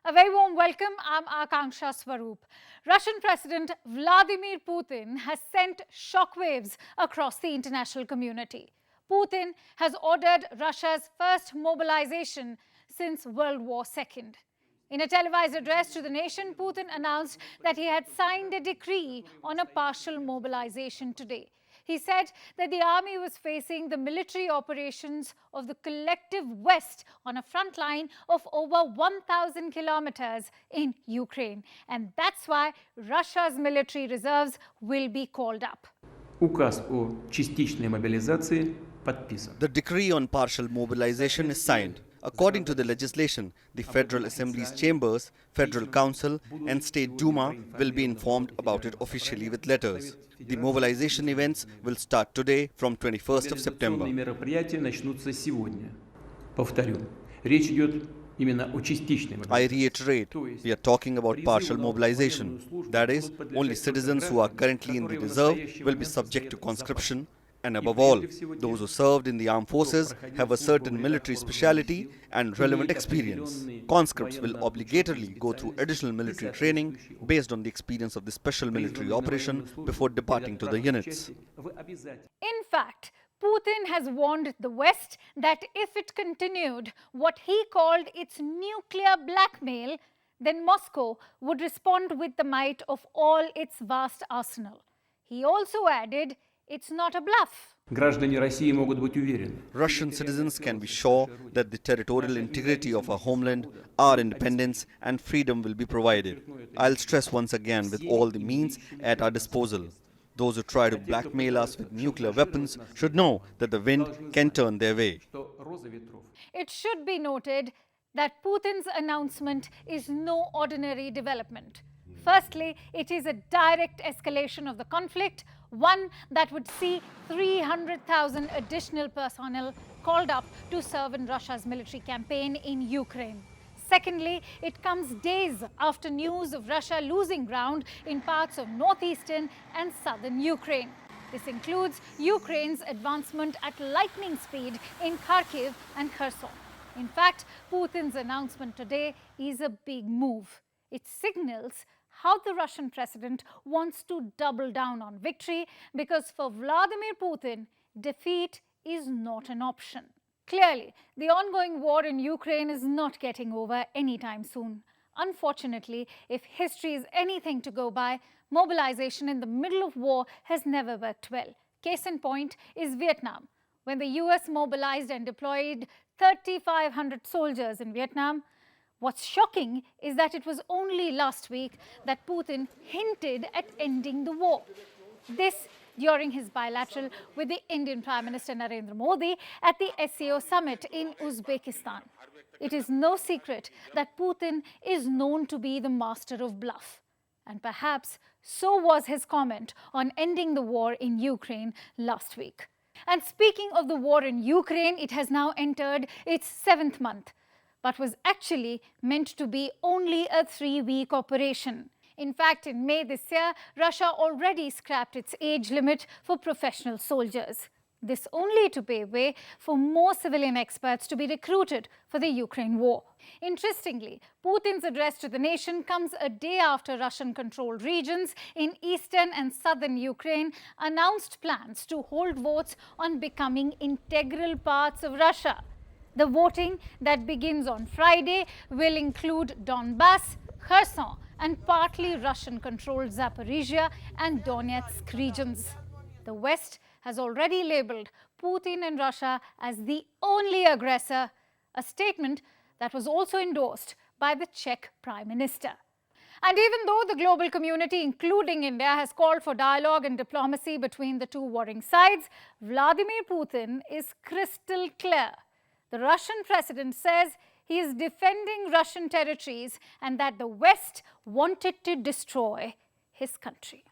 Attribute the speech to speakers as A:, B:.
A: A very warm welcome. I'm Akanksha Swaroop. Russian President Vladimir Putin has sent shockwaves across the international community. Putin has ordered Russia's first mobilization since World War II. In a televised address to the nation, Putin announced that he had signed a decree on a partial mobilization today. He said that the army was facing the military operations of the collective West on a front line of over 1,000 kilometers in Ukraine. And that's why Russia's military reserves will be called up.
B: Указ о частичной мобилизации подписан.
C: The decree on partial mobilization is signed. According to the legislation, the Federal Assembly's chambers, Federal Council and State Duma will be informed about it officially with letters. The mobilization events will start today from 21st of September.
B: Мероприятия начнутся сегодня. Повторю, речь идет именно о частичной
C: I
B: мобилизации.
C: reiterate, we are talking about partial mobilization. That is, only citizens who are currently in the reserve will be subject to conscription. And above all, those who served in the armed forces have a certain military speciality and relevant experience. Conscripts will obligatorily go through additional military training based on the experience of the special military operation before departing to the units.
A: In fact, Putin has warned the West that if it continued what he called its nuclear blackmail, then Moscow would respond with the might of all its vast arsenal. He also added, it's not a bluff.
B: Граждане России могут быть уверены.
C: Russian citizens can be sure that the territorial integrity of our homeland, our independence and freedom will be provided. I'll stress once again with all the means at our disposal. Those who try to blackmail us with nuclear weapons should know that the wind can turn their way.
A: It should be noted that Putin's announcement is no ordinary development. Firstly, it is a direct escalation of the conflict, one that would see 300,000 additional personnel called up to serve in Russia's military campaign in Ukraine. Secondly, it comes days after news of Russia losing ground in parts of northeastern and southern Ukraine. This includes Ukraine's advancement at lightning speed in Kharkiv and Kherson. In fact, Putin's announcement today is a big move. It signals how the Russian president wants to double down on victory, because for Vladimir Putin, defeat is not an option. Clearly, the ongoing war in Ukraine is not getting over anytime soon. Unfortunately, if history is anything to go by, mobilization in the middle of war has never worked well. Case in point is Vietnam. When the US mobilized and deployed 3,500 soldiers in Vietnam, what's shocking is that it was only last week that Putin hinted at ending the war. This during his bilateral with the Indian Prime Minister Narendra Modi at the SCO summit in Uzbekistan. It is no secret that Putin is known to be the master of bluff. And perhaps so was his comment on ending the war in Ukraine last week. And speaking of the war in Ukraine, it has now entered its 7th month, but was actually meant to be only a 3-week operation. In fact, in May this year, Russia already scrapped its age limit for professional soldiers. This only to pave way for more civilian experts to be recruited for the Ukraine war. Interestingly, Putin's address to the nation comes a day after Russian-controlled regions in eastern and southern Ukraine announced plans to hold votes on becoming integral parts of Russia. The voting that begins on Friday will include Donbass, Kherson, and partly Russian-controlled Zaporizhia and Donetsk regions. The West has already labeled Putin and Russia as the only aggressor, a statement that was also endorsed by the Czech Prime Minister. And even though the global community, including India, has called for dialogue and diplomacy between the two warring sides, Vladimir Putin is crystal clear. The Russian president says he is defending Russian territories and that the West wanted to destroy his country.